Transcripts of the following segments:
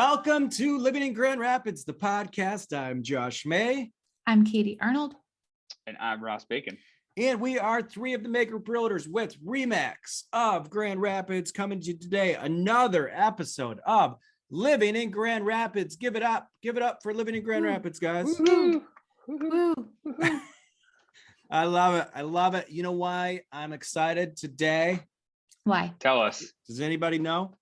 Welcome to Living in Grand Rapids, the podcast. I'm Josh May. I'm Katie Arnold. And I'm Ross Bacon. And we are three of the Maker Realtors with Remax of Grand Rapids coming to you today. Another episode of Living in Grand Rapids. Give it up. Give it up for Living in Grand Rapids, guys. Woo-hoo. Woo-hoo. I love it. I love it. You know why I'm excited today? Why? Tell us. Does anybody know?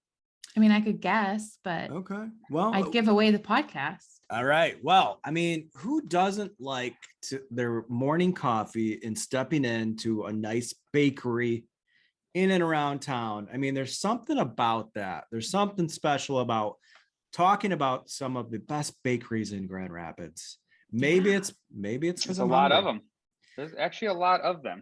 I mean, I could guess, but Okay. Well, I'd give away the podcast. All right. Well, I mean, who doesn't like their morning coffee and stepping into a nice bakery in and around town? I mean, there's something about that. There's something special about talking about some of the best bakeries in Grand Rapids. Maybe it's There's a lot of them. There's actually a lot of them.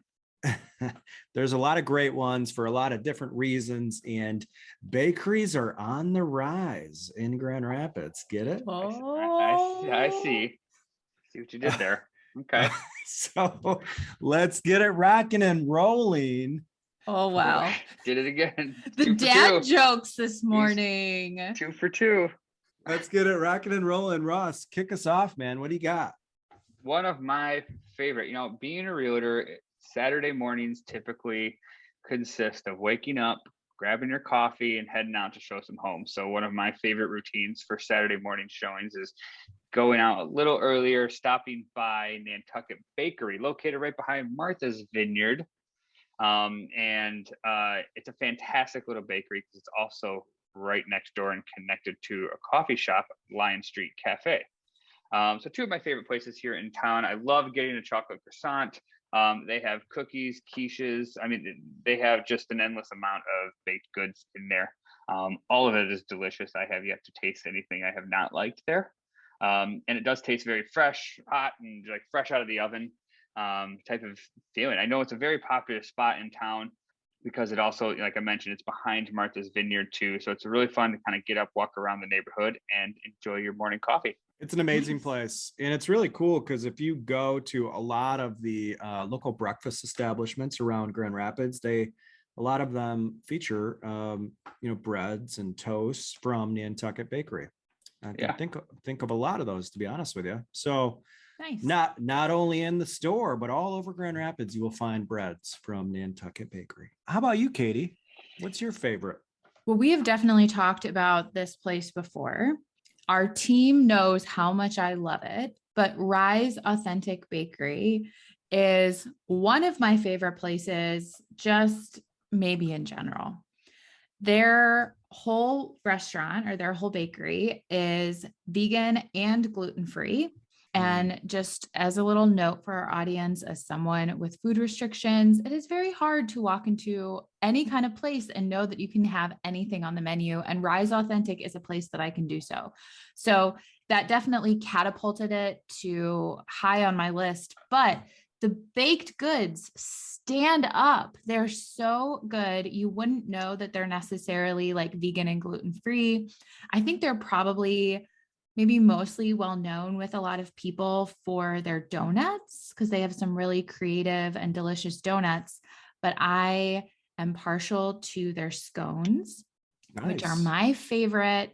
There's a lot of great ones for a lot of different reasons, and bakeries are on the rise in Grand Rapids. Get it? I see what you did there. Okay. So let's get it rocking and rolling. Oh, wow. Did it again. The dad jokes this morning. 2 for 2. Let's get it rocking and rolling. Ross, kick us off, man. What do you got? One of my favorite, being a realtor, Saturday mornings typically consist of waking up, grabbing your coffee, and heading out to show some homes. So one of my favorite routines for Saturday morning showings is going out a little earlier, stopping by Nantucket Bakery, located right behind Martha's Vineyard. And it's a fantastic little bakery because it's also right next door and connected to a coffee shop, Lion Street Cafe. So two of my favorite places here in town. I love getting a chocolate croissant. They have cookies, quiches. I mean, they have just an endless amount of baked goods in there. All of it is delicious. I have yet to taste anything I have not liked there. And it does taste very fresh, hot, and like fresh out of the oven type of feeling. I know it's a very popular spot in town because it also, like I mentioned, it's behind Martha's Vineyard too. So it's really fun to kind of get up, walk around the neighborhood, and enjoy your morning coffee. It's an amazing place, and it's really cool because if you go to a lot of the local breakfast establishments around Grand Rapids, a lot of them feature breads and toasts from Nantucket Bakery. I can think of a lot of those, to be honest with you. So Nice. Not only in the store, but all over Grand Rapids, you will find breads from Nantucket Bakery. How about you, Katie? What's your favorite? Well, we have definitely talked about this place before. Our team knows how much I love it, but Rise Authentic Bakery is one of my favorite places, just maybe in general. Their whole restaurant or their whole bakery is vegan and gluten-free. And just as a little note for our audience, as someone with food restrictions, it is very hard to walk into any kind of place and know that you can have anything on the menu. And Rise Authentic is a place that I can do so. So that definitely catapulted it to high on my list. But the baked goods stand up. They're so good. You wouldn't know that they're necessarily like vegan and gluten-free. I think they're probably maybe mostly well known with a lot of people for their donuts because they have some really creative and delicious donuts. But I am partial to their scones, which are my favorite.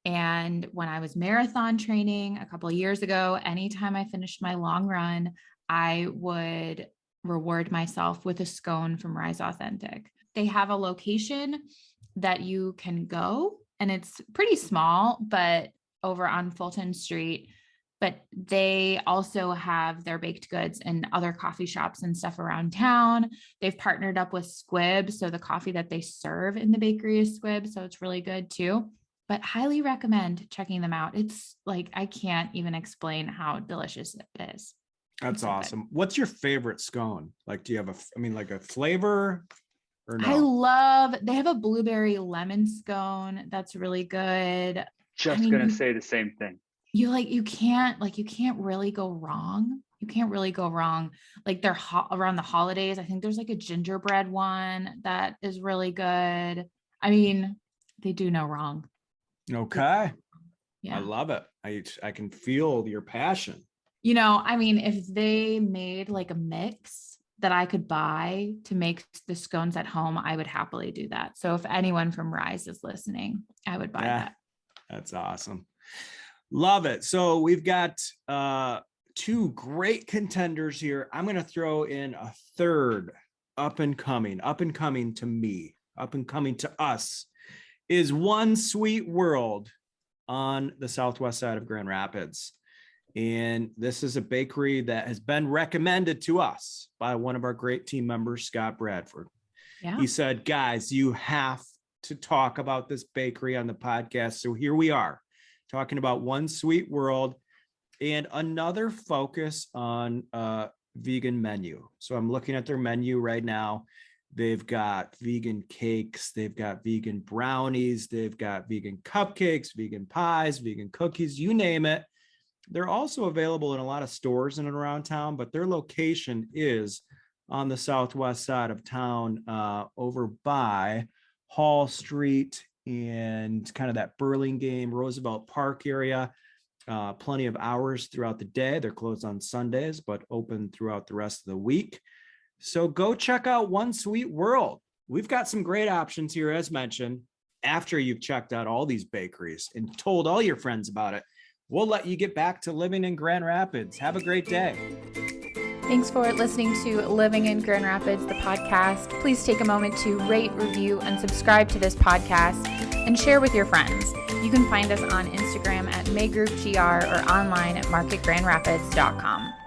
And when I was marathon training a couple of years ago, anytime I finished my long run, I would reward myself with a scone from Rise Authentic. They have a location that you can go, and it's pretty small, but over on Fulton Street, but they also have their baked goods in other coffee shops and stuff around town. They've partnered up with Squib. So the coffee that they serve in the bakery is Squib. So it's really good too, but highly recommend checking them out. It's like, I can't even explain how delicious it is. That's awesome. Good. What's your favorite scone? Like, do you have like a flavor or no? They have a blueberry lemon scone. That's really good. Gonna say the same thing. You can't really go wrong. You can't really go wrong. Like they're around the holidays. I think there's like a gingerbread one that is really good. I mean, they do no wrong. Okay. Yeah. I love it. I can feel your passion. If they made like a mix that I could buy to make the scones at home, I would happily do that. So if anyone from Rise is listening, I would buy that. That's awesome. Love it. So we've got two great contenders here. I'm going to throw in a third up and coming to me, up and coming to us is One Sweet World on the southwest side of Grand Rapids. And this is a bakery that has been recommended to us by one of our great team members, Scott Bradford. Yeah. He said, guys, you have to talk about this bakery on the podcast. So here we are talking about One Sweet World and another focus on vegan menu. So I'm looking at their menu right now. They've got vegan cakes, they've got vegan brownies, they've got vegan cupcakes, vegan pies, vegan cookies, you name it. They're also available in a lot of stores in and around town, but their location is on the southwest side of town, over by Hall Street and kind of that Burlingame, Roosevelt Park area. Plenty of hours throughout the day. They're closed on Sundays, but open throughout the rest of the week. So go check out One Sweet World. We've got some great options here, as mentioned. After you've checked out all these bakeries and told all your friends about it, we'll let you get back to living in Grand Rapids. Have a great day. Thanks for listening to Living in Grand Rapids, the podcast. Please take a moment to rate, review, and subscribe to this podcast and share with your friends. You can find us on Instagram at MayGroupGR or online at marketgrandrapids.com.